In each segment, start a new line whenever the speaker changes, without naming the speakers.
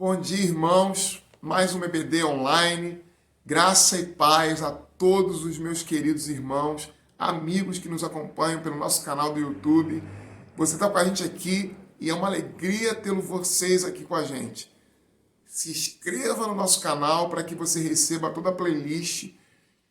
Bom dia, irmãos. Mais um EBD online. Graça e paz a todos os meus queridos irmãos, amigos que nos acompanham pelo nosso canal do YouTube. Você está com a gente aqui e é uma alegria tê-lo vocês aqui com a gente. Se inscreva no nosso canal para que você receba toda a playlist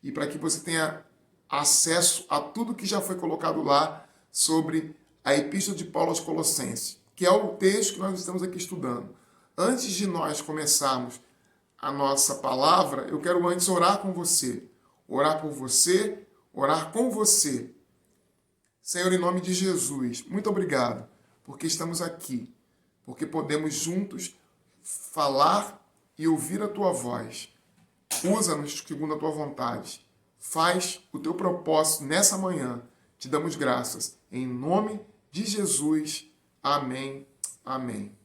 e para que você tenha acesso a tudo que já foi colocado lá sobre a Epístola de Paulo aos Colossenses, que é o texto que nós estamos aqui estudando. Antes de nós começarmos a nossa palavra, eu quero antes orar com você. Orar por você, orar com você. Senhor, em nome de Jesus, muito obrigado, porque estamos aqui, porque podemos juntos falar e ouvir a Tua voz. Usa-nos segundo a Tua vontade. Faz o Teu propósito nessa manhã. Te damos graças. Em nome de Jesus. Amém. Amém.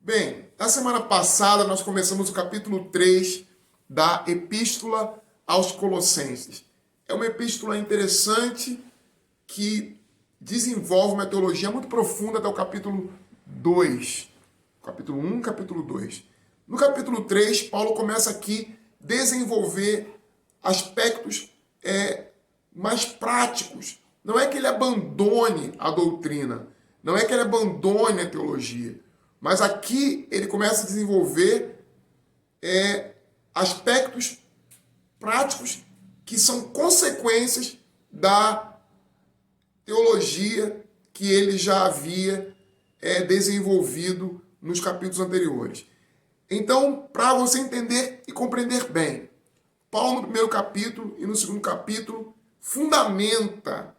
Bem, na semana passada nós começamos o capítulo 3 da Epístola aos Colossenses. É uma epístola interessante que desenvolve uma teologia muito profunda até o capítulo 2. Capítulo 1, capítulo 2. No capítulo 3, Paulo começa aqui a desenvolver aspectos mais práticos. Não é que ele abandone a doutrina, não é que ele abandone a teologia, mas aqui ele começa a desenvolver aspectos práticos que são consequências da teologia que ele já havia desenvolvido nos capítulos anteriores. Então, para você entender e compreender bem, Paulo no primeiro capítulo e no segundo capítulo fundamenta,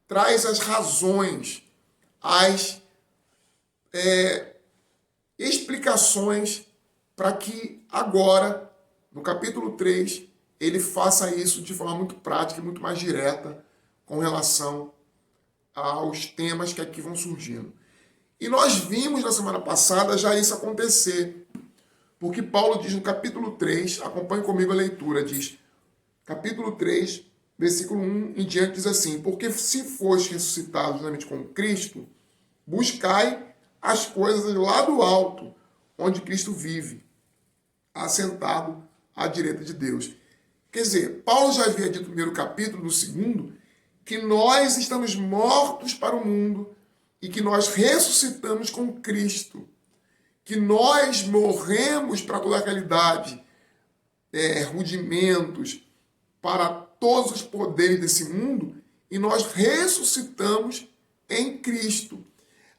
traz as razões, as explicações para que agora, no capítulo 3, ele faça isso de forma muito prática e muito mais direta com relação aos temas que aqui vão surgindo. E nós vimos na semana passada já isso acontecer, porque Paulo diz no capítulo 3, acompanhe comigo a leitura, diz, capítulo 3, versículo 1 em diante, diz assim: porque se foste ressuscitados juntamente com Cristo, buscai as coisas lá do alto, onde Cristo vive, assentado à direita de Deus. Quer dizer, Paulo já havia dito no primeiro capítulo, no segundo, que nós estamos mortos para o mundo e que nós ressuscitamos com Cristo, que nós morremos para toda a realidade, rudimentos, para todos os poderes desse mundo, e nós ressuscitamos em Cristo.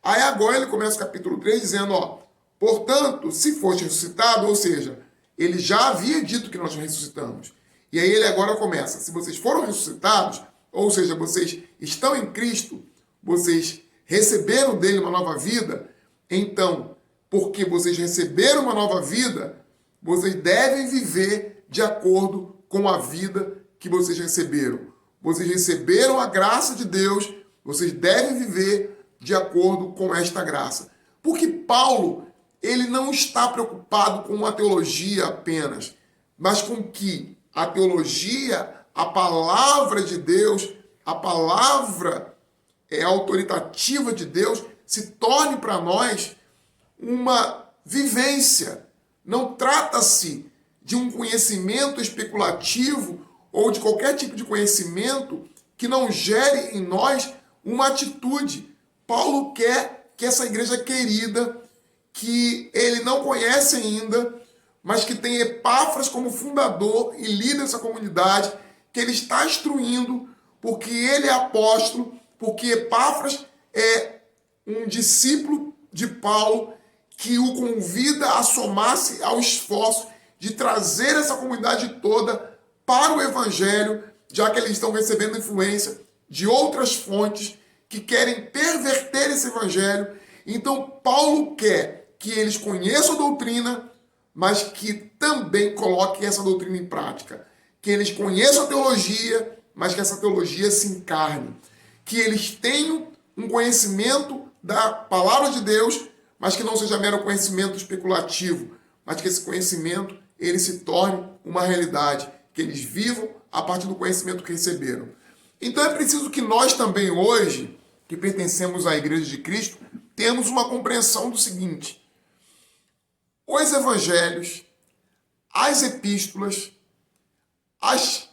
Aí agora ele começa o capítulo 3 dizendo, portanto, se foste ressuscitado, ou seja, ele já havia dito que nós ressuscitamos. E aí ele agora começa, se vocês foram ressuscitados, ou seja, vocês estão em Cristo, vocês receberam dele uma nova vida, então, porque vocês receberam uma nova vida, vocês devem viver de acordo com a vida que vocês receberam. Vocês receberam a graça de Deus, vocês devem viver de acordo com esta graça. Porque Paulo, ele não está preocupado com a teologia apenas, mas com que a teologia, a palavra de Deus, a palavra autoritativa de Deus, se torne para nós uma vivência. Não trata-se de um conhecimento especulativo ou de qualquer tipo de conhecimento que não gere em nós uma atitude. Paulo quer que essa igreja querida, que ele não conhece ainda, mas que tem Epáfras como fundador e líder dessa comunidade, que ele está instruindo, porque ele é apóstolo, porque Epáfras é um discípulo de Paulo, que o convida a somar-se ao esforço de trazer essa comunidade toda para o Evangelho, já que eles estão recebendo influência de outras fontes que querem perverter esse Evangelho. Então, Paulo quer que eles conheçam a doutrina, mas que também coloquem essa doutrina em prática. Que eles conheçam a teologia, mas que essa teologia se encarne. Que eles tenham um conhecimento da palavra de Deus, mas que não seja mero conhecimento especulativo, mas que esse conhecimento ele se torne uma realidade, que eles vivam a partir do conhecimento que receberam. Então é preciso que nós também hoje, que pertencemos à Igreja de Cristo, temos uma compreensão do seguinte: os evangelhos, as epístolas, as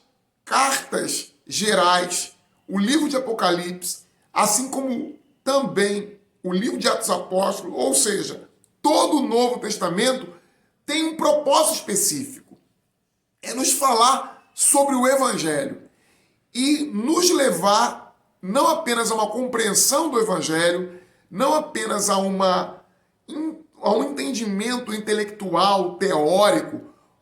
cartas gerais, o livro de Apocalipse, assim como também o livro de Atos Apóstolos, ou seja, todo o Novo Testamento tem um propósito específico. É nos falar sobre o Evangelho e nos levar não apenas a uma compreensão do Evangelho, não apenas a um entendimento intelectual, teórico,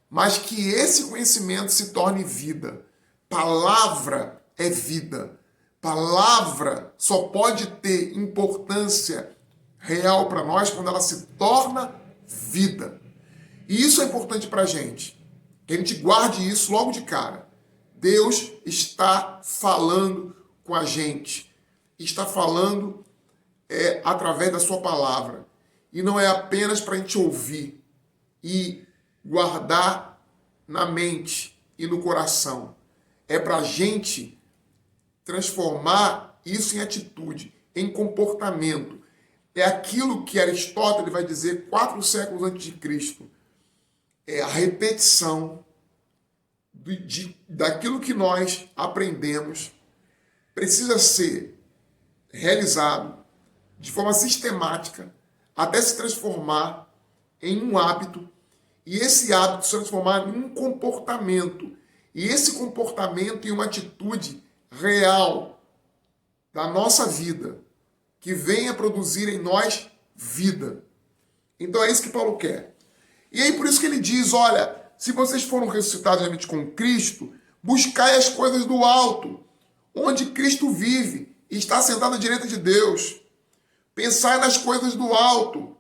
mas que esse conhecimento se torne vida. Palavra é vida. Palavra só pode ter importância real para nós quando ela se torna vida. E isso é importante para a gente. Que a gente guarde isso logo de cara. Deus está falando com a gente. Está falando através da sua palavra. E não é apenas para a gente ouvir e guardar na mente e no coração. É para a gente transformar isso em atitude, em comportamento. É aquilo que Aristóteles vai dizer 4 séculos antes de Cristo. É a repetição daquilo que nós aprendemos precisa ser realizado de forma sistemática até se transformar em um hábito e esse hábito se transformar em um comportamento e esse comportamento em uma atitude real da nossa vida que venha produzir em nós vida. Então é isso que Paulo quer. E aí por isso que ele diz, olha, se vocês foram ressuscitados realmente com Cristo, buscai as coisas do alto, onde Cristo vive e está sentado à direita de Deus. Pensai nas coisas do alto,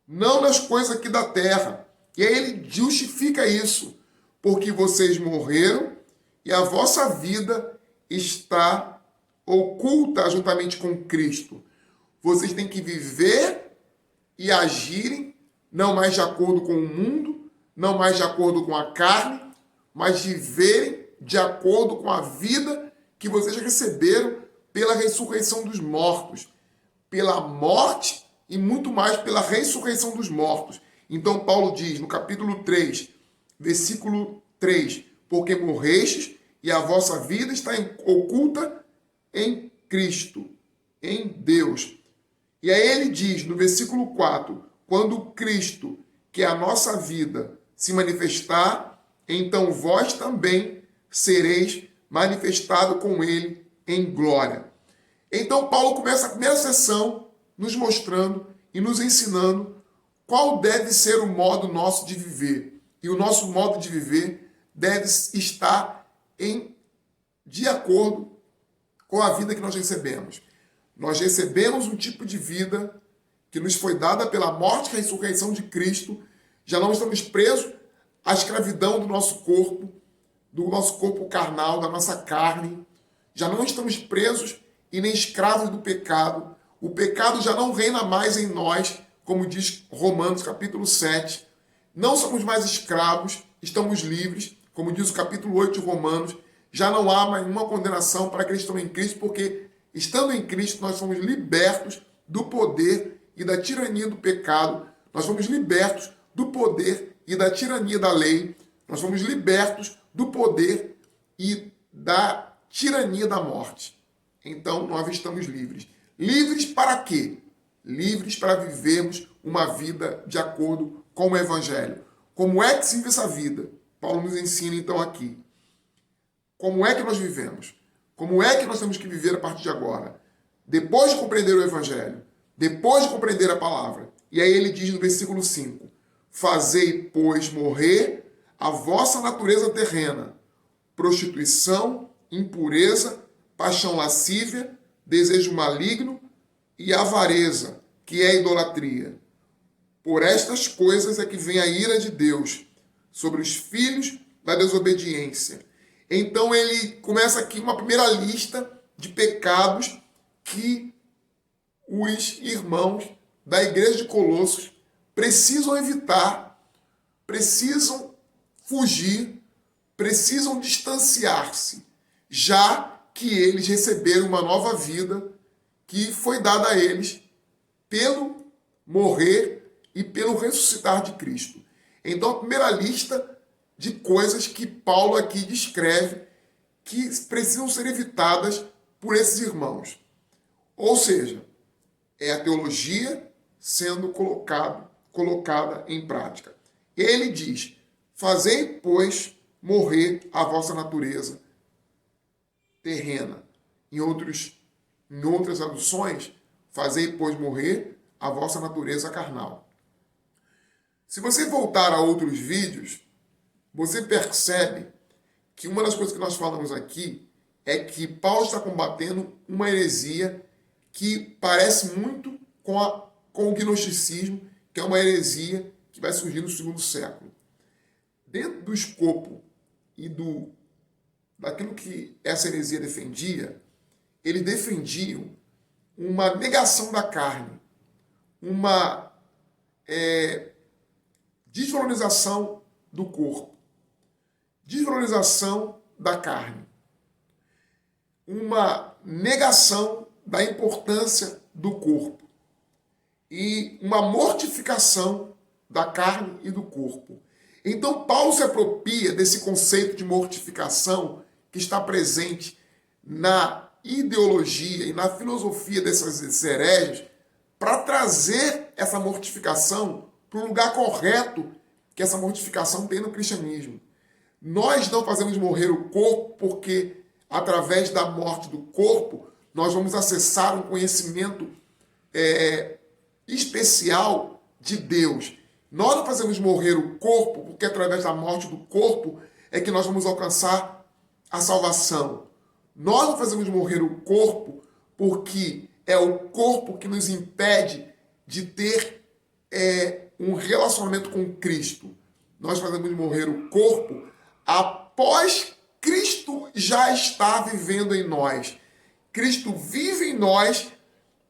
não nas coisas aqui da terra. E aí ele justifica isso, porque vocês morreram e a vossa vida está oculta juntamente com Cristo. Vocês têm que viver e agirem, não mais de acordo com o mundo, não mais de acordo com a carne, mas viverem de acordo com a vida que vocês receberam pela ressurreição dos mortos, pela morte e muito mais pela ressurreição dos mortos. Então Paulo diz no capítulo 3, versículo 3, porque morrestes e a vossa vida está oculta em Cristo, em Deus. E aí ele diz no versículo 4, quando Cristo, que é a nossa vida, se manifestar, então vós também sereis manifestado com ele em glória. Então Paulo começa a primeira sessão nos mostrando e nos ensinando qual deve ser o modo nosso de viver. E o nosso modo de viver deve estar de acordo com a vida que nós recebemos. Nós recebemos um tipo de vida que nos foi dada pela morte e ressurreição de Cristo. Já não estamos presos à escravidão do nosso corpo carnal, da nossa carne. Já não estamos presos e nem escravos do pecado. O pecado já não reina mais em nós, como diz Romanos capítulo 7. Não somos mais escravos, estamos livres, como diz o capítulo 8 de Romanos. Já não há mais nenhuma condenação para aqueles que estão em Cristo, porque estando em Cristo nós somos libertos do poder e da tirania do pecado. Nós fomos libertos do poder e da tirania da lei. Nós fomos libertos do poder e da tirania da morte. Então nós estamos livres. Livres para quê? Livres para vivermos uma vida de acordo com o Evangelho. Como é que se vive essa vida? Paulo nos ensina então aqui. Como é que nós vivemos? Como é que nós temos que viver a partir de agora? Depois de compreender o Evangelho, depois de compreender a palavra. E aí ele diz no versículo 5, fazei, pois, morrer a vossa natureza terrena, prostituição, impureza, paixão lascívia, desejo maligno e avareza, que é idolatria. Por estas coisas é que vem a ira de Deus sobre os filhos da desobediência. Então ele começa aqui uma primeira lista de pecados que os irmãos da igreja de Colossos precisam evitar, precisam fugir, precisam distanciar-se, já que eles receberam uma nova vida que foi dada a eles pelo morrer e pelo ressuscitar de Cristo. Então, a primeira lista de coisas que Paulo aqui descreve que precisam ser evitadas por esses irmãos. Ou seja, é a teologia sendo colocada em prática. Ele diz: fazei, pois, morrer a vossa natureza terrena. Em outras traduções, fazei, pois, morrer a vossa natureza carnal. Se você voltar a outros vídeos, você percebe que uma das coisas que nós falamos aqui é que Paulo está combatendo uma heresia que parece muito com o gnosticismo, que é uma heresia que vai surgir no segundo século. Dentro do escopo e daquilo que essa heresia defendia, eles defendiam uma negação da carne, uma desvalorização do corpo, desvalorização da carne, uma negação da importância do corpo e uma mortificação da carne e do corpo. Então, Paulo se apropria desse conceito de mortificação que está presente na ideologia e na filosofia desses hereges para trazer essa mortificação para o lugar correto que essa mortificação tem no cristianismo. Nós não fazemos morrer o corpo porque, através da morte do corpo, nós vamos acessar um conhecimento especial de Deus. Nós não fazemos morrer o corpo porque, através da morte do corpo, é que nós vamos alcançar a salvação. Nós não fazemos morrer o corpo porque é o corpo que nos impede de ter um relacionamento com Cristo. Nós fazemos morrer o corpo após Cristo já está vivendo em nós. Cristo vive em nós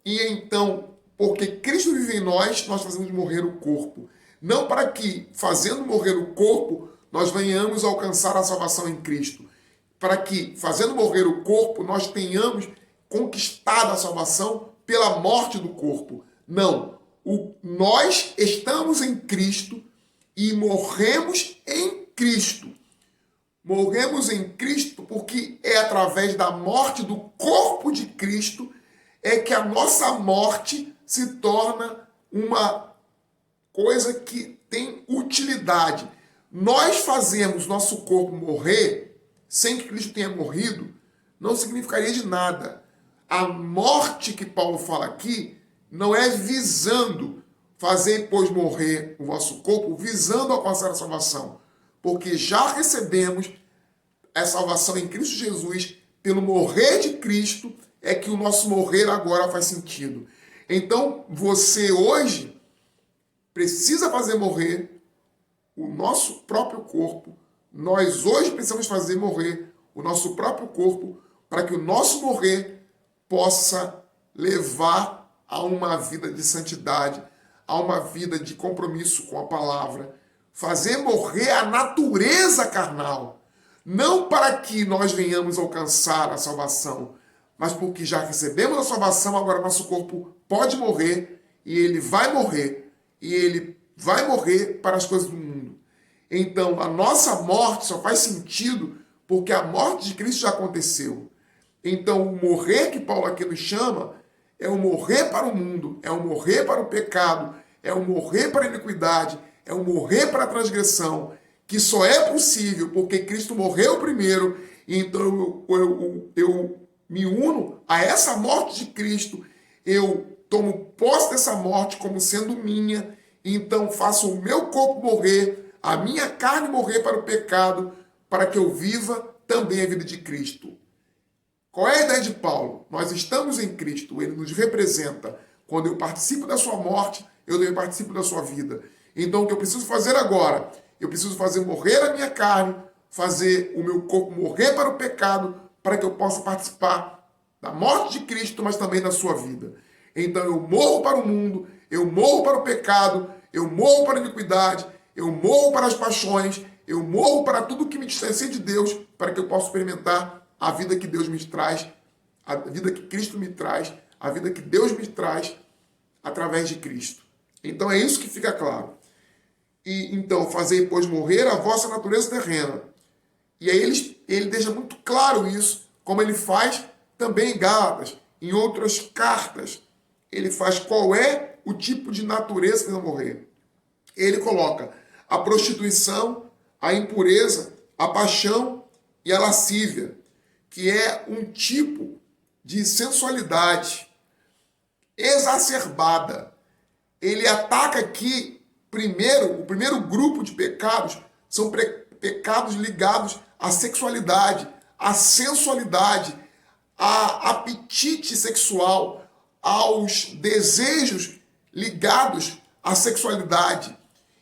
e então, porque Cristo vive em nós, nós fazemos morrer o corpo. Não para que, fazendo morrer o corpo, nós venhamos a alcançar a salvação em Cristo. Para que, fazendo morrer o corpo, nós tenhamos conquistado a salvação pela morte do corpo. Não. Nós estamos em Cristo e morremos em Cristo. Morremos em Cristo porque é através da morte do corpo de Cristo é que a nossa morte se torna uma coisa que tem utilidade. Nós fazemos nosso corpo morrer sem que Cristo tenha morrido, não significaria de nada. A morte que Paulo fala aqui não é visando fazer, pois, morrer o vosso corpo, visando alcançar a salvação. Porque já recebemos a salvação em Cristo Jesus, pelo morrer de Cristo, é que o nosso morrer agora faz sentido. Então, você hoje precisa fazer morrer o nosso próprio corpo. Nós hoje precisamos fazer morrer o nosso próprio corpo para que o nosso morrer possa levar a uma vida de santidade, a uma vida de compromisso com a palavra. Fazer morrer a natureza carnal. Não para que nós venhamos alcançar a salvação, mas porque já recebemos a salvação, agora nosso corpo pode morrer e ele vai morrer. E ele vai morrer para as coisas do mundo. Então, a nossa morte só faz sentido porque a morte de Cristo já aconteceu. Então, o morrer que Paulo aqui nos chama é o morrer para o mundo, é o morrer para o pecado, é o morrer para a iniquidade, é o morrer para a transgressão, que só é possível porque Cristo morreu primeiro. Então, eu me uno a essa morte de Cristo, eu tomo posse dessa morte como sendo minha, então faço o meu corpo morrer, a minha carne morrer para o pecado, para que eu viva também a vida de Cristo. Qual é a ideia de Paulo? Nós estamos em Cristo, ele nos representa. Quando eu participo da sua morte, eu também participo da sua vida. Então o que eu preciso fazer agora? Eu preciso fazer morrer a minha carne, fazer o meu corpo morrer para o pecado, para que eu possa participar da morte de Cristo, mas também da sua vida. Então eu morro para o mundo, eu morro para o pecado, eu morro para a iniquidade, eu morro para as paixões, eu morro para tudo que me distancia de Deus, para que eu possa experimentar a vida que Deus me traz, a vida que Cristo me traz, a vida que Deus me traz através de Cristo. Então é isso que fica claro. E então, fazei, pois, morrer a vossa natureza terrena. E aí ele deixa muito claro isso, como ele faz também em Gálatas, em outras cartas. Ele faz qual é o tipo de natureza que vai morrer. Ele coloca a prostituição, a impureza, a paixão e a lascívia, que é um tipo de sensualidade exacerbada. Ele ataca aqui, o primeiro grupo de pecados são pecados ligados à sexualidade, à sensualidade, a apetite sexual, aos desejos ligados à sexualidade.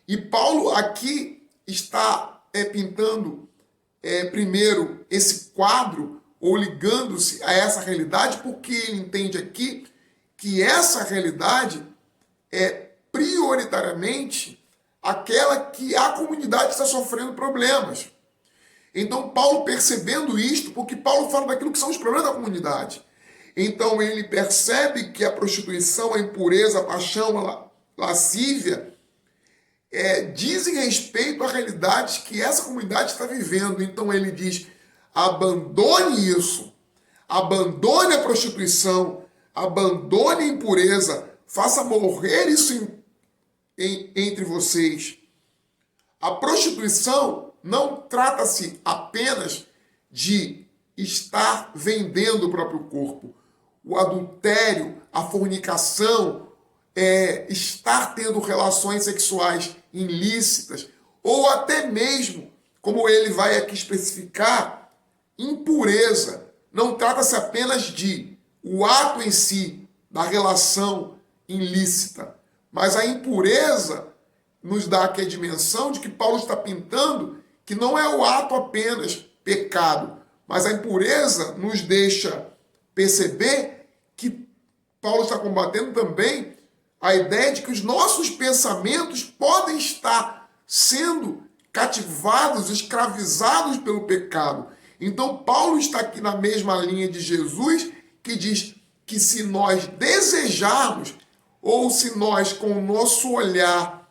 E Paulo aqui está pintando primeiro esse quadro, ou ligando-se a essa realidade, porque ele entende aqui que essa realidade é prioritariamente aquela que a comunidade está sofrendo problemas. Então, Paulo percebendo isto, porque Paulo fala daquilo que são os problemas da comunidade. Então, ele percebe que a prostituição, a impureza, a paixão, a lascívia, dizem respeito à realidade que essa comunidade está vivendo. Então, ele diz, abandone isso, abandone a prostituição, abandone a impureza, faça morrer isso entre vocês. A prostituição não trata-se apenas de estar vendendo o próprio corpo. O adultério, a fornicação, estar tendo relações sexuais ilícitas, ou até mesmo, como ele vai aqui especificar, impureza. Não trata-se apenas de o ato em si, da relação ilícita, mas a impureza nos dá aqui a dimensão de que Paulo está pintando que não é o ato apenas pecado, mas a impureza nos deixa perceber que Paulo está combatendo também a ideia de que os nossos pensamentos podem estar sendo cativados, escravizados pelo pecado. Então Paulo está aqui na mesma linha de Jesus, que diz que se nós desejarmos, ou se nós com o nosso olhar,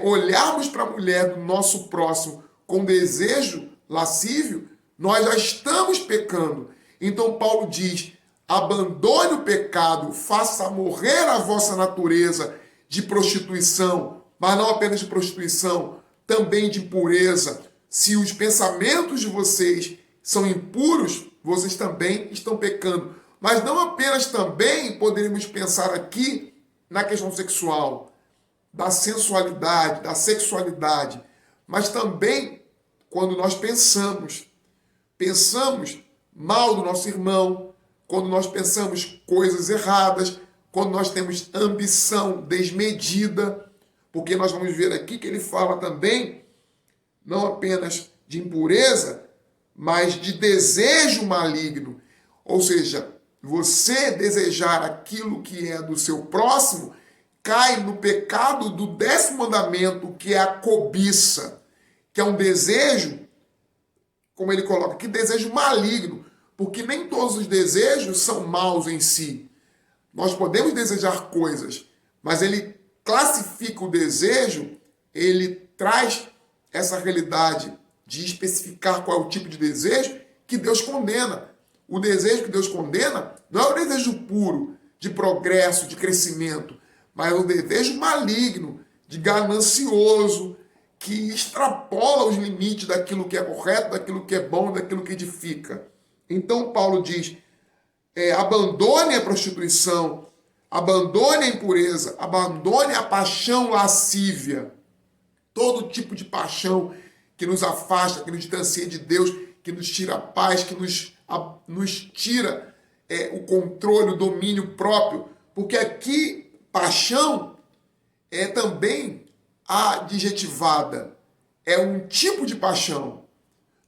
olharmos para a mulher do nosso próximo com desejo lascívio, nós já estamos pecando. Então Paulo diz, abandone o pecado, faça morrer a vossa natureza de prostituição, mas não apenas de prostituição, também de impureza. Se os pensamentos de vocês são impuros, vocês também estão pecando. Mas não apenas também poderíamos pensar aqui na questão sexual, da sensualidade, da sexualidade, mas também quando nós pensamos mal do nosso irmão, quando nós pensamos coisas erradas, quando nós temos ambição desmedida, porque nós vamos ver aqui que ele fala também, não apenas de impureza, mas de desejo maligno. Ou seja, você desejar aquilo que é do seu próximo, cai no pecado do 10º mandamento, que é a cobiça, que é um desejo, como ele coloca, que desejo maligno, porque nem todos os desejos são maus em si. Nós podemos desejar coisas, mas ele classifica o desejo, ele traz essa realidade de especificar qual é o tipo de desejo que Deus condena. O desejo que Deus condena não é o desejo puro, de progresso, de crescimento, mas é o desejo maligno, de ganancioso, que extrapola os limites daquilo que é correto, daquilo que é bom, daquilo que edifica. Então Paulo diz, abandone a prostituição, abandone a impureza, abandone a paixão lascívia, todo tipo de paixão que nos afasta, que nos distancia de Deus, que nos tira a paz, que nos tira o controle, o domínio próprio, porque aqui paixão é também adjetivada, é um tipo de paixão.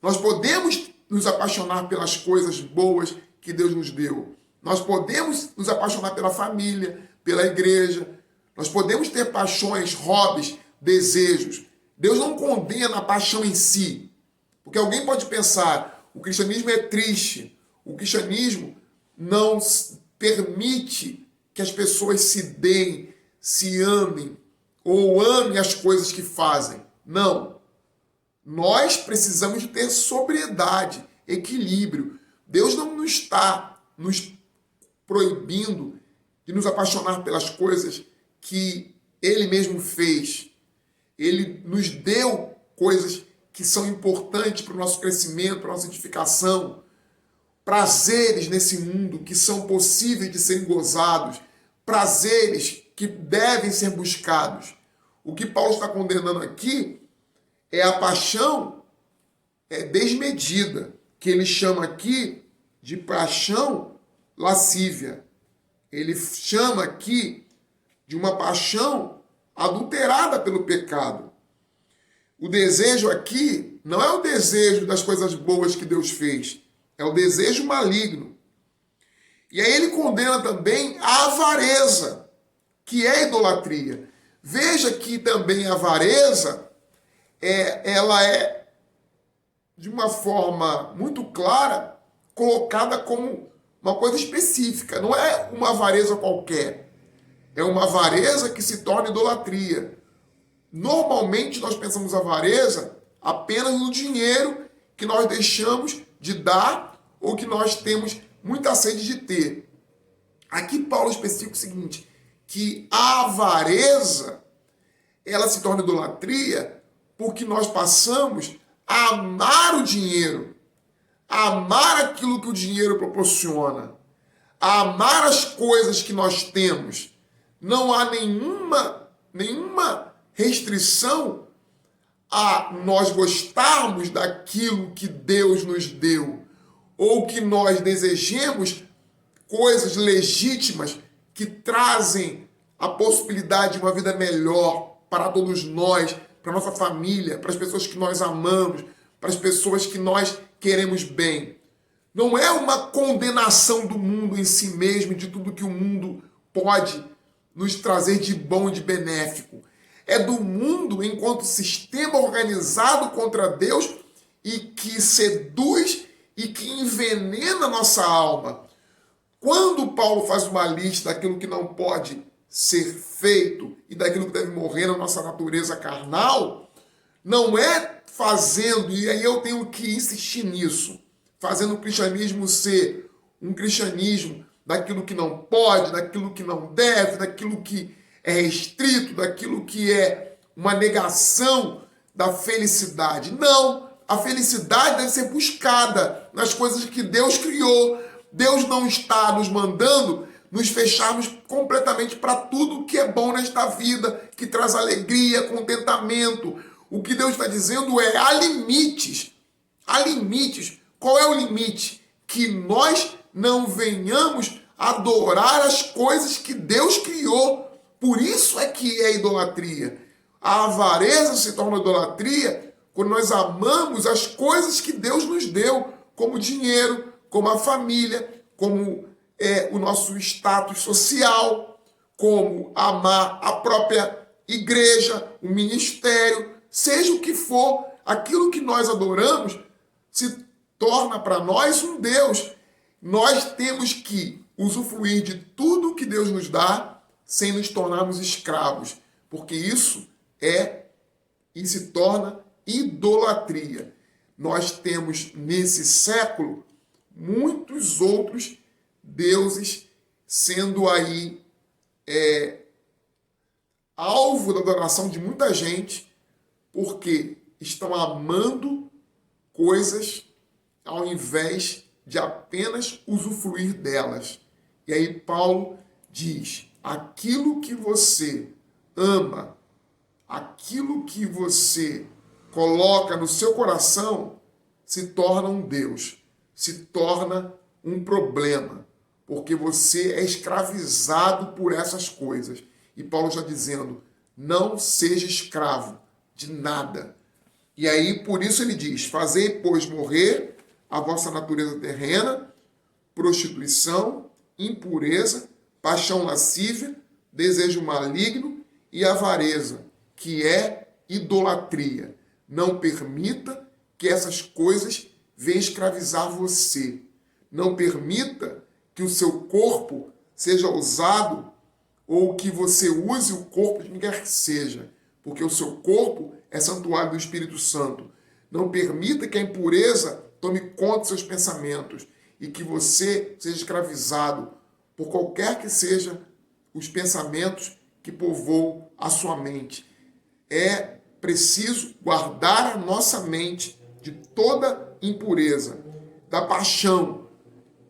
Nós podemos nos apaixonar pelas coisas boas que Deus nos deu. Nós podemos nos apaixonar pela família, pela igreja. Nós podemos ter paixões, hobbies, desejos. Deus não condena a paixão em si. Porque alguém pode pensar, o cristianismo é triste. O cristianismo não permite que as pessoas se deem, se amem ou amem as coisas que fazem. Não. Nós precisamos de ter sobriedade, equilíbrio. Deus não nos está nos proibindo de nos apaixonar pelas coisas que Ele mesmo fez. Ele nos deu coisas que são importantes para o nosso crescimento, para a nossa edificação, prazeres nesse mundo que são possíveis de serem gozados, prazeres que devem ser buscados. O que Paulo está condenando aqui é a paixão desmedida, que ele chama aqui de paixão lascívia. Ele chama aqui de uma paixão adulterada pelo pecado. O desejo aqui não é o desejo das coisas boas que Deus fez, é o desejo maligno. E aí ele condena também a avareza, que é a idolatria. Veja que também a avareza, ela é, de uma forma muito clara, colocada como uma coisa específica. Não é uma avareza qualquer. É uma avareza que se torna idolatria. Normalmente nós pensamos avareza apenas no dinheiro que nós deixamos de dar ou que nós temos muita sede de ter. Aqui Paulo especifica o seguinte, que a avareza, ela se torna idolatria porque nós passamos a amar o dinheiro, a amar aquilo que o dinheiro proporciona, a amar as coisas que nós temos. Não há nenhuma restrição a nós gostarmos daquilo que Deus nos deu, ou que nós desejemos coisas legítimas que trazem a possibilidade de uma vida melhor para todos nós, para a nossa família, para as pessoas que nós amamos, para as pessoas que nós queremos bem. Não é uma condenação do mundo em si mesmo, de tudo que o mundo pode nos trazer de bom e de benéfico. É do mundo enquanto sistema organizado contra Deus e que seduz e que envenena a nossa alma. Quando Paulo faz uma lista daquilo que não pode ser feito e daquilo que deve morrer na nossa natureza carnal, não é fazendo, e aí eu tenho que insistir nisso, fazendo o cristianismo ser um cristianismo daquilo que não pode, daquilo que não deve, daquilo que é restrito, daquilo que é uma negação da felicidade. Não, a felicidade deve ser buscada nas coisas que Deus criou. Deus não está nos mandando nos fecharmos completamente para tudo que é bom nesta vida, que traz alegria, contentamento. O que Deus está dizendo é, há limites. Há limites. Qual é o limite? Que nós não venhamos adorar as coisas que Deus criou. Por isso é que é idolatria. A avareza se torna idolatria quando nós amamos as coisas que Deus nos deu, como dinheiro, como a família, como o nosso status social, como amar a própria igreja, o ministério, seja o que for, aquilo que nós adoramos se torna para nós um Deus. Nós temos que usufruir de tudo que Deus nos dá sem nos tornarmos escravos, porque isso é e se torna idolatria. Nós temos nesse século muitos outros deuses sendo aí alvo da adoração de muita gente, porque estão amando coisas ao invés de apenas usufruir delas. E aí Paulo diz, aquilo que você ama, aquilo que você coloca no seu coração, se torna um Deus, se torna um problema, porque você é escravizado por essas coisas. E Paulo está dizendo, não seja escravo de nada. E aí, por isso ele diz, fazei, pois, morrer a vossa natureza terrena, prostituição, impureza, paixão lascívia, desejo maligno e avareza, que é idolatria. Não permita que essas coisas venham escravizar você. Não permita que o seu corpo seja usado ou que você use o corpo de quem quer que seja, porque o seu corpo é santuário do Espírito Santo. Não permita que a impureza tome conta dos seus pensamentos e que você seja escravizado por qualquer que seja os pensamentos que povoam a sua mente. É preciso guardar a nossa mente de toda impureza, da paixão.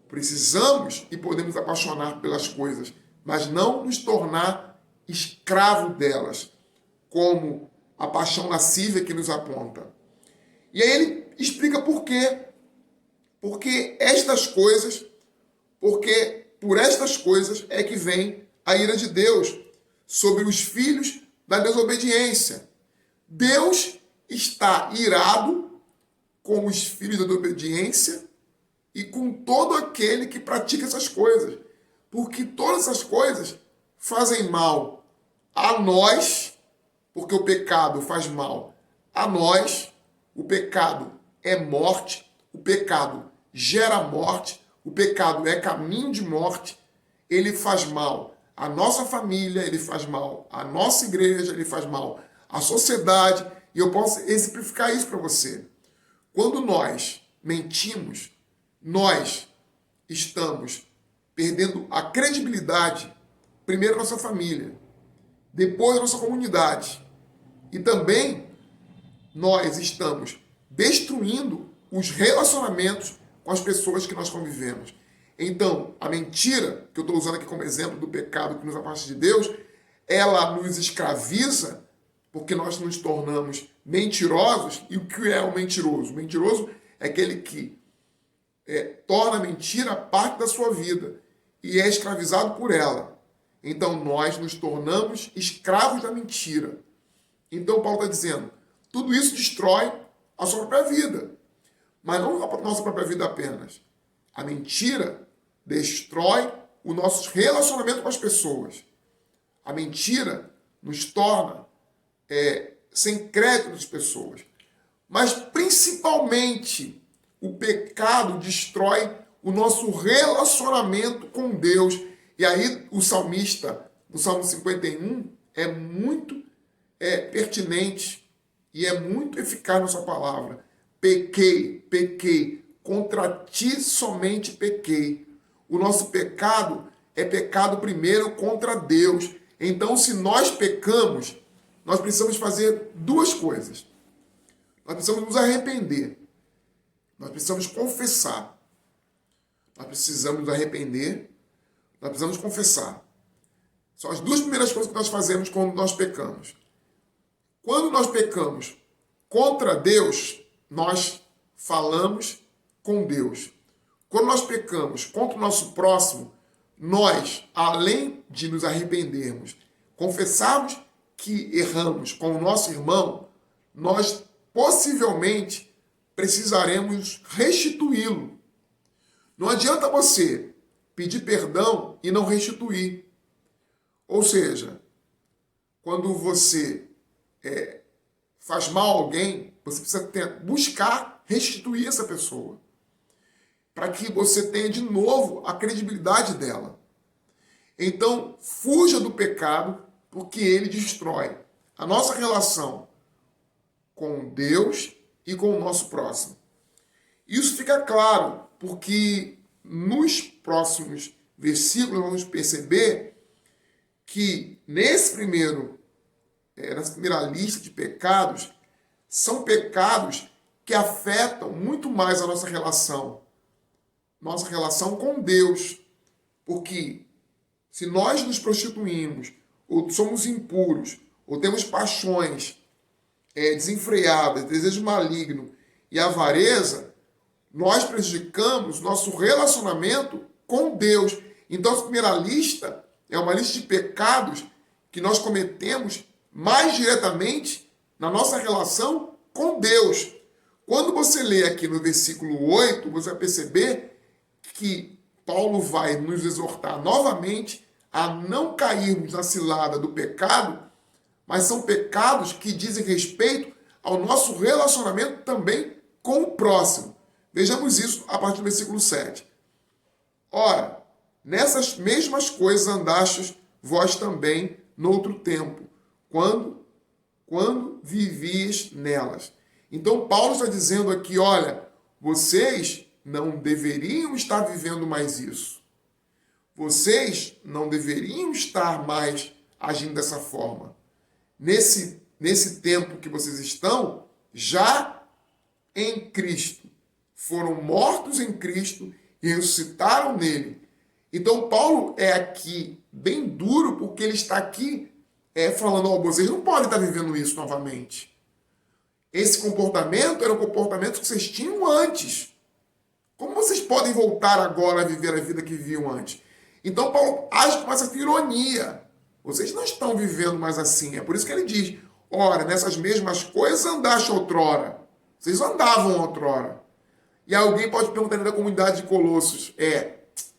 Precisamos e podemos apaixonar pelas coisas, mas não nos tornar escravo delas, como a paixão lascívia que nos aponta. E aí ele explica por quê. Porque por estas coisas é que vem a ira de Deus sobre os filhos da desobediência. Deus está irado com os filhos da desobediência e com todo aquele que pratica essas coisas. Porque todas essas coisas fazem mal a nós, porque o pecado faz mal a nós, o pecado é morte, o pecado gera morte, o pecado é caminho de morte, ele faz mal à nossa família, ele faz mal à nossa igreja, ele faz mal à sociedade, e eu posso exemplificar isso para você. Quando nós mentimos, nós estamos perdendo a credibilidade, primeiro na nossa família, depois na nossa comunidade, e também nós estamos destruindo os relacionamentos com as pessoas que nós convivemos. Então, a mentira, que eu estou usando aqui como exemplo do pecado que nos afasta de Deus, ela nos escraviza, porque nós nos tornamos mentirosos. E o que é o mentiroso? O mentiroso é aquele que torna a mentira parte da sua vida e é escravizado por ela. Então, nós nos tornamos escravos da mentira. Então, Paulo está dizendo, tudo isso destrói a sua própria vida. Mas não a nossa própria vida apenas. A mentira destrói o nosso relacionamento com as pessoas. A mentira nos torna sem crédito das pessoas. Mas, principalmente, o pecado destrói o nosso relacionamento com Deus. E aí, o salmista, no Salmo 51, é muito pertinente e é muito eficaz na sua palavra. Pequei, contra ti somente pequei. O nosso pecado é pecado primeiro contra Deus. Então, se nós pecamos, nós precisamos fazer duas coisas. Nós precisamos nos arrepender. Nós precisamos confessar. Nós precisamos nos arrepender. Nós precisamos confessar. São as duas primeiras coisas que nós fazemos quando nós pecamos. Quando nós pecamos contra Deus, nós falamos com Deus. Quando nós pecamos contra o nosso próximo, nós, além de nos arrependermos, confessarmos que erramos com o nosso irmão, nós possivelmente precisaremos restituí-lo. Não adianta você pedir perdão e não restituir. Ou seja, quando você faz mal a alguém, você precisa buscar restituir essa pessoa, para que você tenha de novo a credibilidade dela. Então, fuja do pecado, porque ele destrói a nossa relação com Deus e com o nosso próximo. Isso fica claro, porque nos próximos versículos vamos perceber que nessa primeira lista de pecados, são pecados que afetam muito mais a nossa relação com Deus. Porque se nós nos prostituímos, ou somos impuros, ou temos paixões desenfreadas, desejo maligno e avareza, nós prejudicamos nosso relacionamento com Deus. Então, essa primeira lista é uma lista de pecados que nós cometemos mais diretamente na nossa relação com Deus. Quando você lê aqui no versículo 8, você vai perceber que Paulo vai nos exortar novamente a não cairmos na cilada do pecado, mas são pecados que dizem respeito ao nosso relacionamento também com o próximo. Vejamos isso a partir do versículo 7. Ora, nessas mesmas coisas andastes vós também noutro tempo, quando vivias nelas. Então Paulo está dizendo aqui, olha, vocês não deveriam estar vivendo mais isso. Vocês não deveriam estar mais agindo dessa forma. Nesse tempo que vocês estão, já em Cristo. Foram mortos em Cristo e ressuscitaram nele. Então Paulo é aqui bem duro, porque ele está aqui falando, ó, vocês não podem estar vivendo isso novamente. Esse comportamento era o comportamento que vocês tinham antes. Como vocês podem voltar agora a viver a vida que viviam antes? Então Paulo age com essa ironia. Vocês não estão vivendo mais assim. É por isso que ele diz, ora, nessas mesmas coisas andaste outrora. Vocês andavam outrora. E alguém pode perguntar da comunidade de Colossos,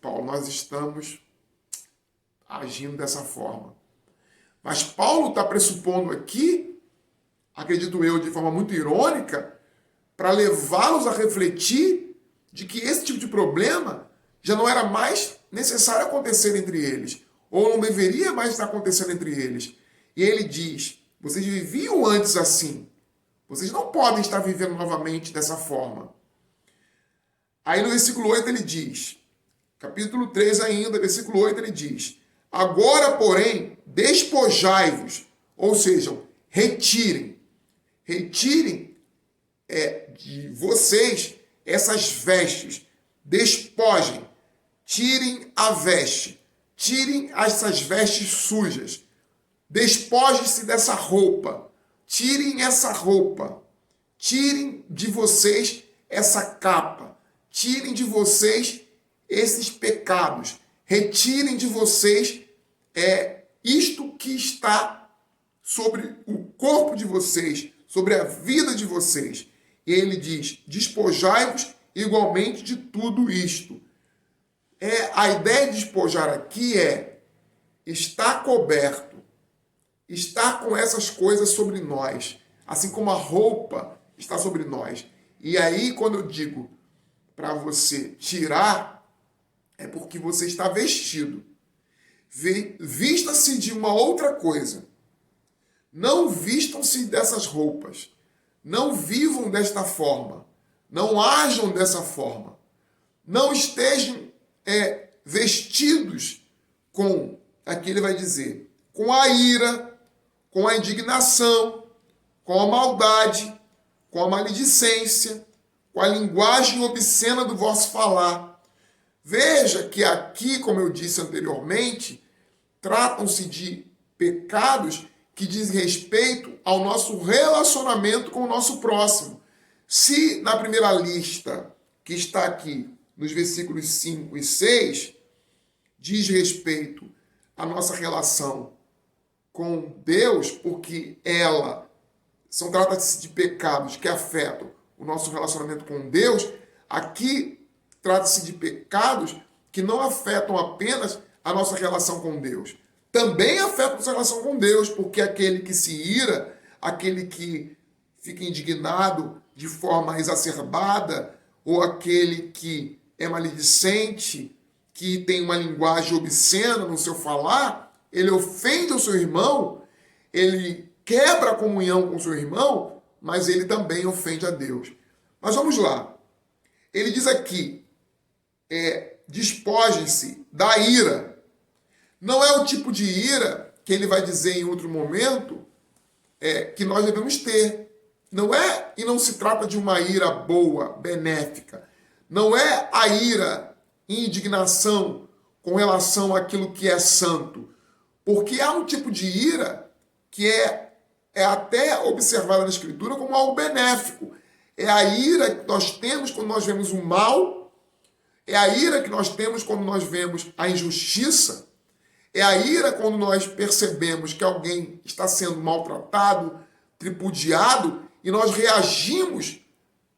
Paulo, nós estamos agindo dessa forma. Mas Paulo está pressupondo aqui, acredito eu, de forma muito irônica, para levá-los a refletir de que esse tipo de problema já não era mais necessário acontecer entre eles, ou não deveria mais estar acontecendo entre eles. E ele diz, vocês viviam antes assim, vocês não podem estar vivendo novamente dessa forma. Aí no versículo 8 ele diz, capítulo 3 ainda, versículo 8 ele diz, agora, porém, despojai-vos, ou seja, retirem de vocês essas vestes, despojem, tirem a veste, tirem essas vestes sujas, despojem-se dessa roupa, tirem essa roupa, tirem de vocês essa capa, tirem de vocês esses pecados, retirem de vocês isto que está sobre o corpo de vocês, sobre a vida de vocês. E ele diz, despojai-vos igualmente de tudo isto. A ideia de despojar aqui estar coberto, estar com essas coisas sobre nós, assim como a roupa está sobre nós. E aí, quando eu digo para você tirar, é porque você está vestido. Vista-se de uma outra coisa. Não vistam-se dessas roupas. Não vivam desta forma. Não ajam dessa forma. Não estejam vestidos com, aqui ele vai dizer, com a ira, com a indignação, com a maldade, com a maledicência, com a linguagem obscena do vosso falar. Veja que aqui, como eu disse anteriormente, tratam-se de pecados que dizem respeito ao nosso relacionamento com o nosso próximo. Se na primeira lista, que está aqui nos versículos 5 e 6, diz respeito à nossa relação com Deus, porque trata-se de pecados que afetam o nosso relacionamento com Deus, aqui trata-se de pecados que não afetam apenas a nossa relação com Deus. Também afetam a nossa relação com Deus, porque aquele que se ira, aquele que fica indignado de forma exacerbada, ou aquele que é maledicente, que tem uma linguagem obscena no seu falar, ele ofende o seu irmão, ele quebra a comunhão com o seu irmão, mas ele também ofende a Deus. Mas vamos lá. Ele diz aqui, despojem-se da ira. Não é o tipo de ira que ele vai dizer em outro momento que nós devemos ter. Não é, e não se trata de uma ira boa, benéfica. Não é a ira e indignação com relação àquilo que é santo. Porque há um tipo de ira que é até observada na Escritura como algo benéfico. É a ira que nós temos quando nós vemos o mal, é a ira que nós temos quando nós vemos a injustiça, é a ira quando nós percebemos que alguém está sendo maltratado, tripudiado, e nós reagimos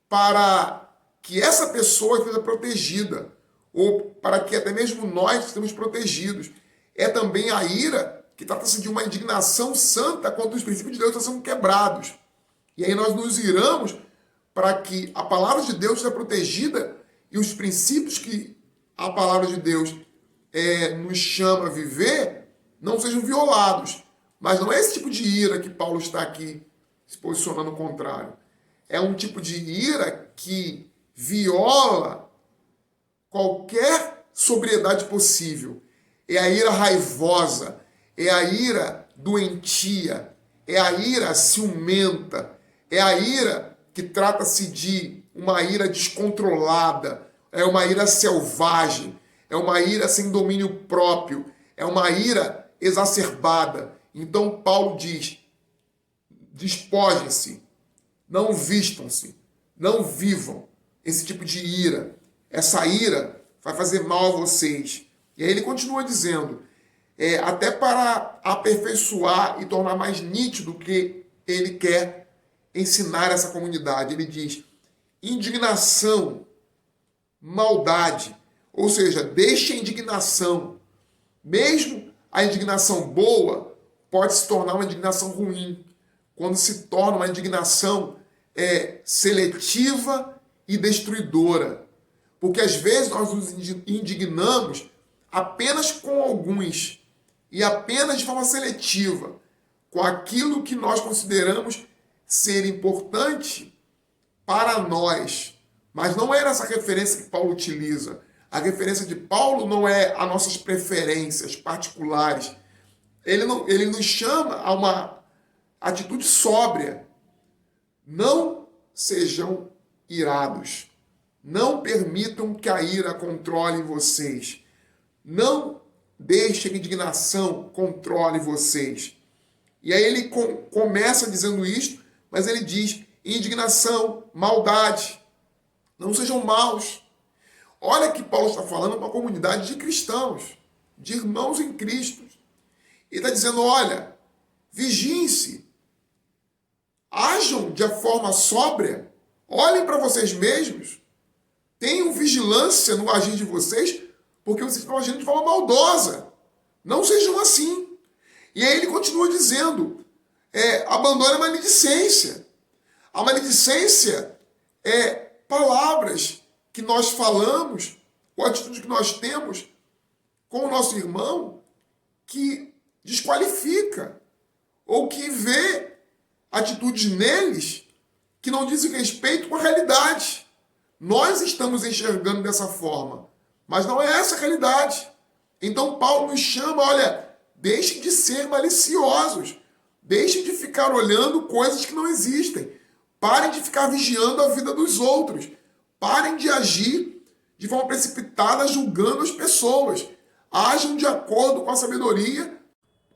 para que essa pessoa seja protegida, ou para que até mesmo nós estejamos protegidos. É também a ira que trata-se de uma indignação santa quando os princípios de Deus estão sendo quebrados. E aí nós nos iramos para que a palavra de Deus seja protegida e os princípios que a palavra de Deus nos chama a viver não sejam violados. Mas não é esse tipo de ira que Paulo está aqui se posicionando ao contrário. É um tipo de ira que viola qualquer sobriedade possível. É a ira raivosa, é a ira doentia, é a ira ciumenta, é a ira que trata-se de uma ira descontrolada, é uma ira selvagem, é uma ira sem domínio próprio, é uma ira exacerbada. Então Paulo diz: despojem-se, não vistam-se, não vivam esse tipo de ira. Essa ira vai fazer mal a vocês. E aí ele continua dizendo, até para aperfeiçoar e tornar mais nítido o que ele quer ensinar essa comunidade. Ele diz: indignação, maldade, ou seja, deixe a indignação. Mesmo a indignação boa pode se tornar uma indignação ruim, quando se torna uma indignação seletiva e destruidora. Porque às vezes nós nos indignamos apenas com alguns e apenas de forma seletiva, com aquilo que nós consideramos ser importante para nós. Mas não era essa referência que Paulo utiliza. A referência de Paulo não é as nossas preferências particulares. Ele nos chama a uma atitude sóbria. Não sejam irados. Não permitam que a ira controle vocês. Não deixem que a indignação controle vocês. E aí ele começa dizendo isto, mas ele diz: indignação, maldade. Não sejam maus. Olha que Paulo está falando para uma comunidade de cristãos, de irmãos em Cristo. Ele está dizendo: olha, vigiem-se, ajam de forma sóbria, olhem para vocês mesmos, tenham vigilância no agir de vocês, porque vocês estão agindo de forma maldosa. Não sejam assim. E aí ele continua dizendo, abandone a maledicência. A maledicência é palavras que nós falamos, ou atitudes que nós temos com o nosso irmão, que desqualifica, ou que vê atitudes neles que não dizem respeito com a realidade. Nós estamos enxergando dessa forma, mas não é essa a realidade. Então Paulo nos chama, olha, deixem de ser maliciosos, deixem de ficar olhando coisas que não existem, parem de ficar vigiando a vida dos outros, parem de agir de forma precipitada julgando as pessoas, ajam de acordo com a sabedoria.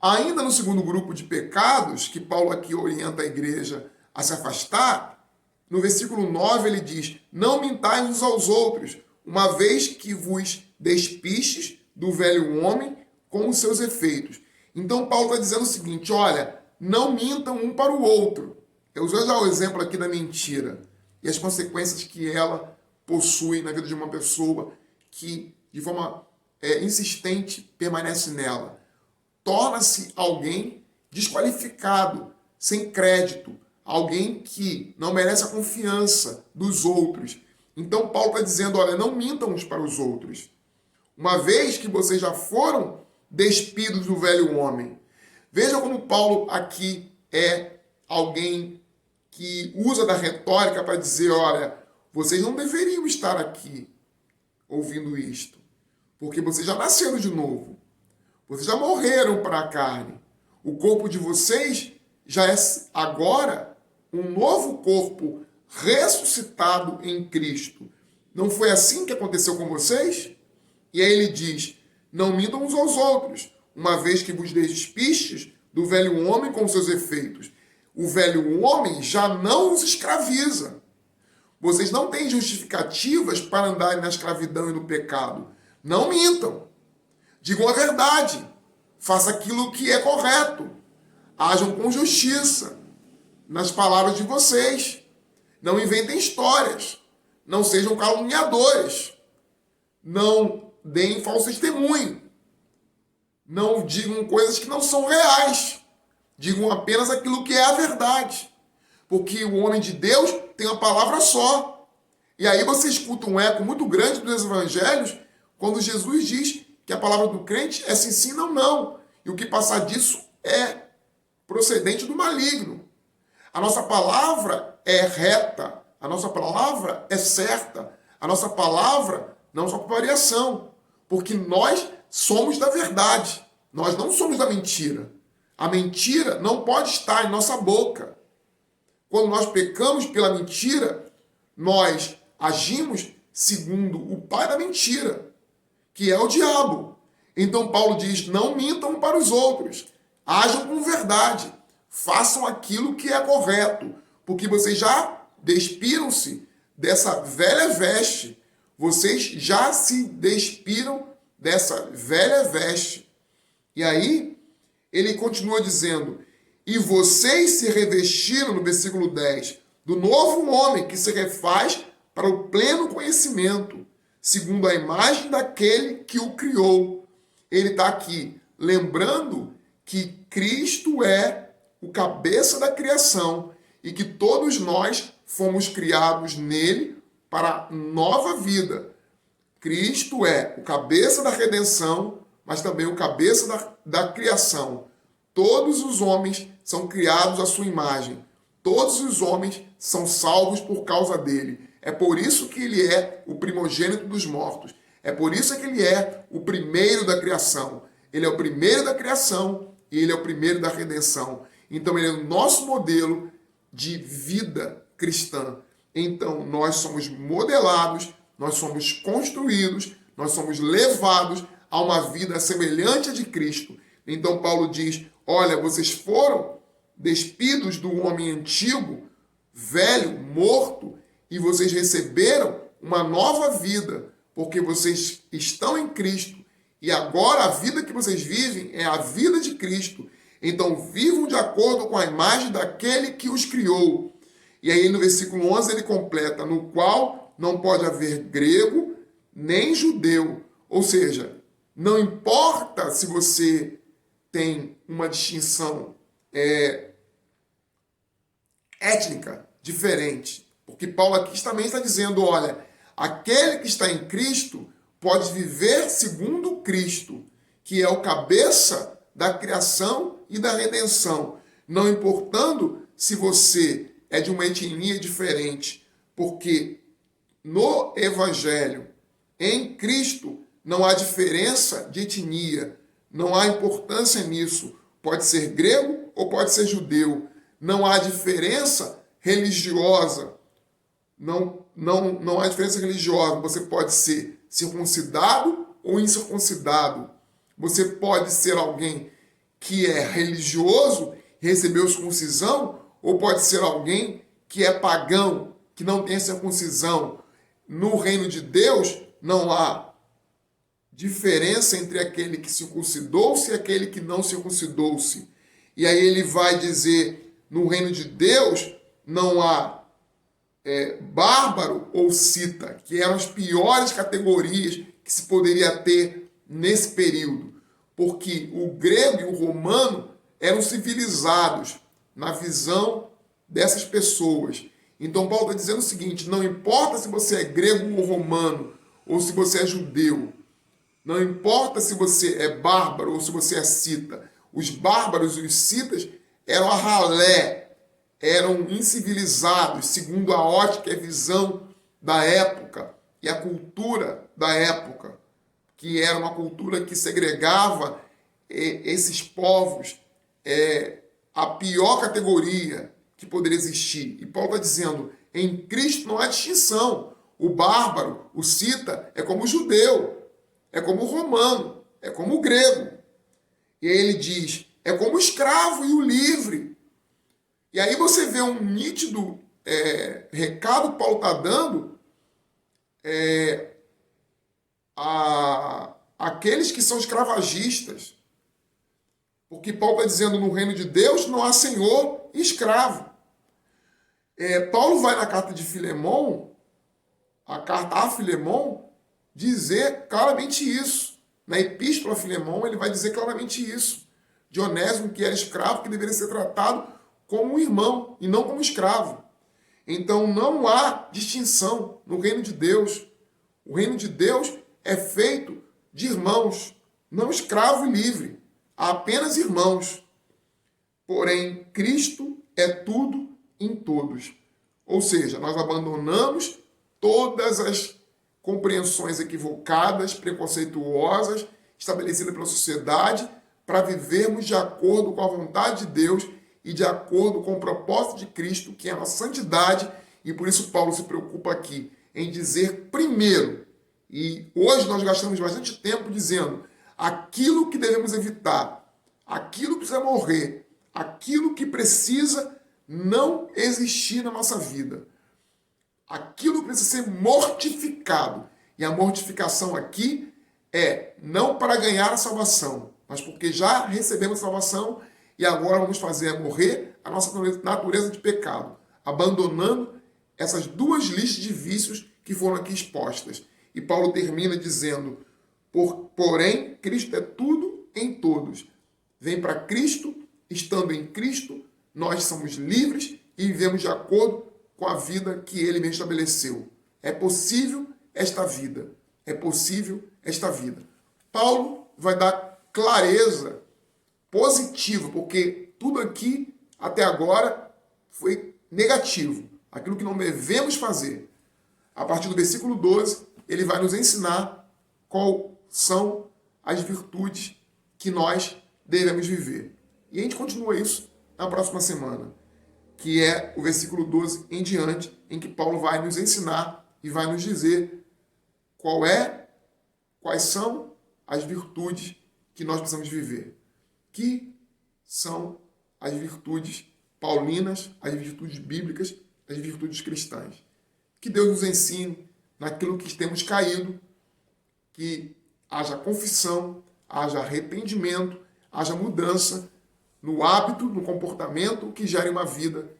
Ainda no segundo grupo de pecados, que Paulo aqui orienta a igreja a se afastar, no versículo 9 ele diz: não mintais uns aos outros, uma vez que vos despistes do velho homem com os seus efeitos. Então Paulo está dizendo o seguinte, olha, não mintam um para o outro. Eu usei já o exemplo aqui da mentira e as consequências que ela possui na vida de uma pessoa que, de forma insistente, permanece nela. Torna-se alguém desqualificado, sem crédito, alguém que não merece a confiança dos outros. Então Paulo está dizendo, olha, não mintam uns para os outros. Uma vez que vocês já foram despidos do velho homem. Veja como Paulo aqui é alguém que usa da retórica para dizer, olha, vocês não deveriam estar aqui ouvindo isto, porque vocês já nasceram de novo. Vocês já morreram para a carne. O corpo de vocês já é agora um novo corpo ressuscitado em Cristo. Não foi assim que aconteceu com vocês? E aí ele diz, não mintam uns aos outros, uma vez que vos despistes do velho homem com seus efeitos. O velho homem já não os escraviza. Vocês não têm justificativas para andarem na escravidão e no pecado. Não mintam. Digam a verdade. Façam aquilo que é correto. Ajam com justiça nas palavras de vocês. Não inventem histórias. Não sejam caluniadores. Não deem falso testemunho. Não digam coisas que não são reais. Digam apenas aquilo que é a verdade. Porque o homem de Deus tem uma palavra só. E aí você escuta um eco muito grande dos evangelhos quando Jesus diz que a palavra do crente é sim, sim, não, não. e o que passar disso é procedente do maligno. A nossa palavra é reta, a nossa palavra é certa, a nossa palavra não só por variação, porque nós somos da verdade, nós não somos da mentira. A mentira não pode estar em nossa boca. Quando nós pecamos pela mentira, nós agimos segundo o pai da mentira, que é o diabo. Então Paulo diz, não mintam para os outros, ajam com verdade, façam aquilo que é correto, porque vocês já despiram-se dessa velha veste, vocês já se despiram dessa velha veste. E aí, ele continua dizendo, e vocês se revestiram, no versículo 10, do novo homem que se refaz para o pleno conhecimento, segundo a imagem daquele que o criou. Ele está aqui lembrando que Cristo é o cabeça da criação e que todos nós fomos criados nele para nova vida. Cristo é o cabeça da redenção, mas também o cabeça da criação. Todos os homens são criados à sua imagem. Todos os homens são salvos por causa dele. É por isso que ele é o primogênito dos mortos. É por isso que ele é o primeiro da criação. Ele é o primeiro da criação e ele é o primeiro da redenção. Então ele é o nosso modelo de vida cristã. Então nós somos modelados, nós somos construídos, nós somos levados a uma vida semelhante à de Cristo. Então Paulo diz, olha, vocês foram despidos do homem antigo, velho, morto, e vocês receberam uma nova vida, porque vocês estão em Cristo. E agora a vida que vocês vivem é a vida de Cristo. Então vivam de acordo com a imagem daquele que os criou. E aí no versículo 11 ele completa, no qual não pode haver grego nem judeu. Ou seja, não importa se você tem uma distinção étnica diferente. Porque Paulo aqui também está dizendo, olha, aquele que está em Cristo pode viver segundo Cristo, que é o cabeça da criação e da redenção, não importando se você é de uma etnia diferente, porque no Evangelho, em Cristo, não há diferença de etnia, não há importância nisso. Pode ser grego ou pode ser judeu. Não há diferença religiosa. Não há diferença religiosa. Você pode ser circuncidado ou incircuncidado. Você pode ser alguém que é religioso e recebeu circuncisão, ou pode ser alguém que é pagão, que não tem circuncisão. No reino de Deus não há diferença entre aquele que circuncidou-se e aquele que não circuncidou-se. E aí ele vai dizer, no reino de Deus não há bárbaro ou cita, que eram as piores categorias que se poderia ter nesse período. Porque o grego e o romano eram civilizados na visão dessas pessoas. Então Paulo está dizendo o seguinte, não importa se você é grego ou romano, ou se você é judeu, não importa se você é bárbaro ou se você é cita. Os bárbaros e os citas eram a ralé, eram incivilizados, segundo a ótica e a visão da época e a cultura da época, que era uma cultura que segregava esses povos, a pior categoria que poderia existir. E Paulo está dizendo, em Cristo não há distinção. O bárbaro, o cita, é como o judeu, é como o romano, é como o grego. E aí ele diz, é como o escravo e o livre. E aí você vê um nítido recado que Paulo está dando àqueles que são escravagistas. Porque Paulo está dizendo, no reino de Deus não há senhor e escravo. Paulo vai na carta de Filemão, a carta a Filemão, dizer claramente isso. Na epístola a Filemão, ele vai dizer claramente isso. De Onésimo, que era escravo, que deveria ser tratado como um irmão e não como escravo. Então não há distinção no reino de Deus. O reino de Deus é feito de irmãos, não escravo e livre. apenas irmãos. Porém, Cristo é tudo em todos. Ou seja, nós abandonamos todas as compreensões equivocadas, preconceituosas, estabelecidas pela sociedade, para vivermos de acordo com a vontade de Deus e de acordo com o propósito de Cristo, que é a santidade, e por isso Paulo se preocupa aqui em dizer primeiro, e hoje nós gastamos bastante tempo dizendo aquilo que devemos evitar, aquilo que precisa morrer, aquilo que precisa não existir na nossa vida. Aquilo precisa ser mortificado. E a mortificação aqui é não para ganhar a salvação, mas porque já recebemos a salvação e agora vamos fazer morrer a nossa natureza de pecado, abandonando essas duas listas de vícios que foram aqui expostas. E Paulo termina dizendo, porém, Cristo é tudo em todos. Vem para Cristo, estando em Cristo, nós somos livres e vivemos de acordo com a vida que ele mesmo estabeleceu. É possível esta vida. É possível esta vida. Paulo vai dar clareza positiva, porque tudo aqui, até agora, foi negativo. Aquilo que não devemos fazer. A partir do versículo 12, ele vai nos ensinar quais são as virtudes que nós devemos viver. E a gente continua isso na próxima semana, que é o versículo 12 em diante, em que Paulo vai nos ensinar e vai nos dizer quais são as virtudes que nós precisamos viver. Que são as virtudes paulinas, as virtudes bíblicas, as virtudes cristãs. Que Deus nos ensine naquilo que temos caído, que haja confissão, haja arrependimento, haja mudança no hábito, no comportamento que gere uma vida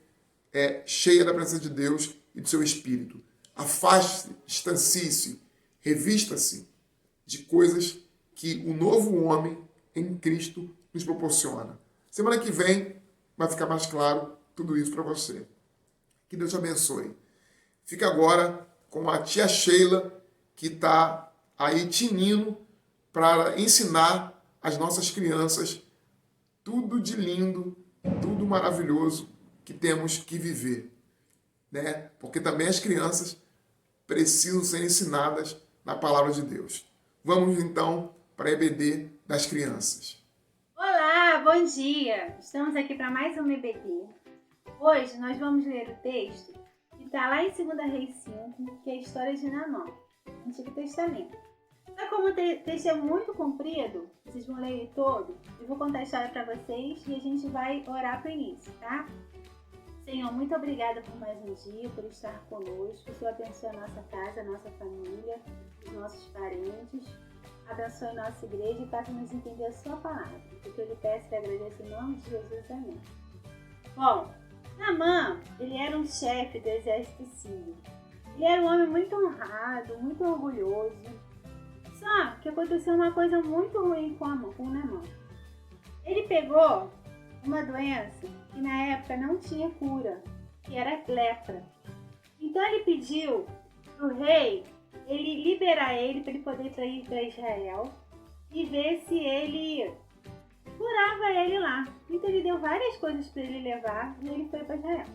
cheia da presença de Deus e do seu Espírito. Afaste-se, distancie-se, revista-se de coisas que o novo homem em Cristo nos proporciona. Semana que vem vai ficar mais claro tudo isso para você. Que Deus te abençoe. Fica agora com a tia Sheila, que está aí tinindo para ensinar as nossas crianças tudo de lindo, tudo maravilhoso que temos que viver, né? Porque também as crianças precisam ser ensinadas na palavra de Deus. Vamos então para a EBD das crianças.
Olá, bom dia! Estamos aqui para mais um EBD. Hoje nós vamos ler o texto que está lá em 2 Reis 5, que é a história de Naamã, Antigo Testamento. Mas como o texto é muito comprido, vocês vão ler ele todo, eu vou contar a história para vocês e a gente vai orar para o início, tá? Senhor, muito obrigada por mais um dia, por estar conosco. O Senhor abençoe a nossa casa, a nossa família, os nossos parentes. Abençoe nossa igreja e faça-nos entender a sua palavra. O que eu lhe peço e agradeço em nome de Jesus. Amém. Bom, Naamã, ele era um chefe do exército sírio. Ele era um homem muito honrado, muito orgulhoso. Só que aconteceu uma coisa muito ruim com Naamã. Ele pegou uma doença que na época não tinha cura, que era lepra. Então ele pediu para o rei ele liberar ele para ele poder ir para Israel e ver se ele curava ele lá. Então ele deu várias coisas para ele levar e ele foi para Israel.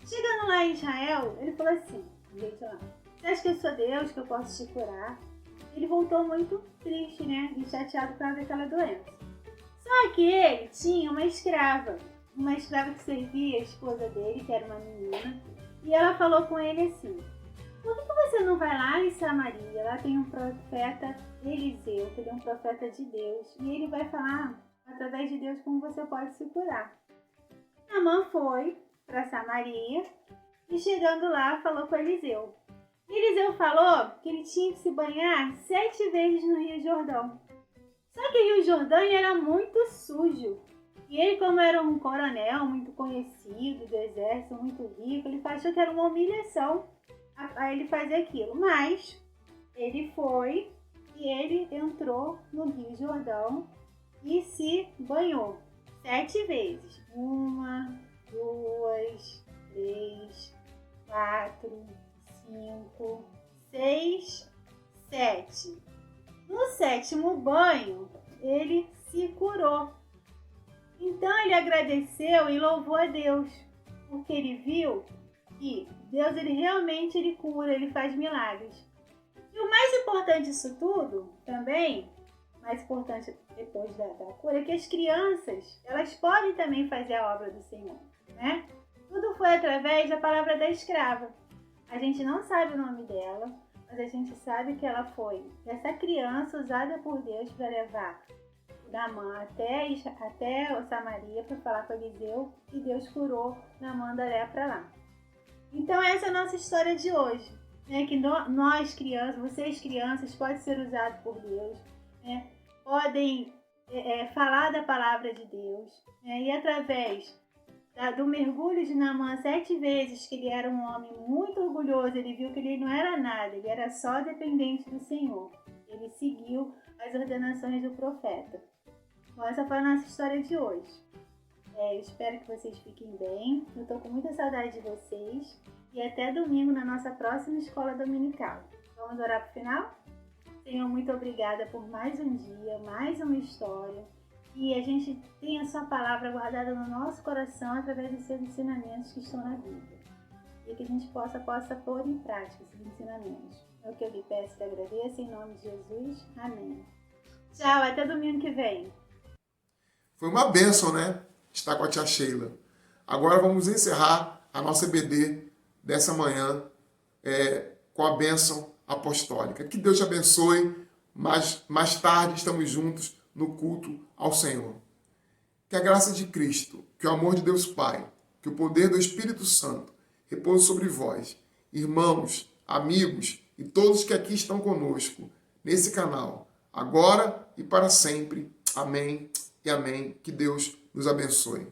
Chegando lá em Israel, ele falou assim, gente lá, você acha que eu sou Deus, que eu posso te curar? Ele voltou muito triste, né? E chateado por causa daquela doença. Só que ele tinha uma escrava que servia a esposa dele, que era uma menina, e ela falou com ele assim, por que você não vai lá em Samaria? Lá tem um profeta Eliseu, que ele é um profeta de Deus, e ele vai falar, através de Deus, como você pode se curar. Naamã foi para Samaria e chegando lá falou com Eliseu. Eliseu falou que ele tinha que se banhar 7 vezes no Rio Jordão. Só que o Rio Jordão era muito sujo. E ele, como era um coronel muito conhecido do exército, muito rico, ele achou que era uma humilhação a ele fazer aquilo. Mas ele foi e ele entrou no Rio Jordão e se banhou 7 vezes. 1, 2, 3, 4, 5, 6, 7. No 7º banho, ele e curou. Então ele agradeceu e louvou a Deus, porque ele viu que Deus ele cura, ele faz milagres. E o mais importante disso tudo, também, mais importante depois da cura, é que as crianças, elas podem também fazer a obra do Senhor, né? Tudo foi através da palavra da escrava. A gente não sabe o nome dela, mas a gente sabe que ela foi essa criança usada por Deus para levar Naamã até Samaria para falar com Eliseu, e Deus curou Naamã da lepra lá. Então essa é a nossa história de hoje, né? Que nós crianças, vocês crianças, podem ser usados por Deus, né? Podem falar da palavra de Deus, né? E através do mergulho de Naamã 7 vezes, que ele era um homem muito orgulhoso, ele viu que ele não era nada, ele era só dependente do Senhor. Ele seguiu as ordenações do profeta. Bom, essa foi a nossa história de hoje. Eu espero que vocês fiquem bem. Eu estou com muita saudade de vocês. E até domingo na nossa próxima escola dominical. Vamos orar para o final? Senhor, muito obrigada por mais um dia, mais uma história. E a gente tem a sua palavra guardada no nosso coração através dos seus ensinamentos que estão na Bíblia. E que a gente possa pôr em prática esses ensinamentos. É o que eu lhe peço e agradeço, em nome de Jesus. Amém. Tchau, até domingo que vem.
Foi uma bênção, né? Estar com a tia Sheila. Agora vamos encerrar a nossa EBD dessa manhã com a bênção apostólica. Que Deus te abençoe. Mais tarde estamos juntos no culto ao Senhor. Que a graça de Cristo, que o amor de Deus Pai, que o poder do Espírito Santo repouse sobre vós, irmãos, amigos e todos que aqui estão conosco nesse canal, agora e para sempre. Amém e amém. Que Deus nos abençoe.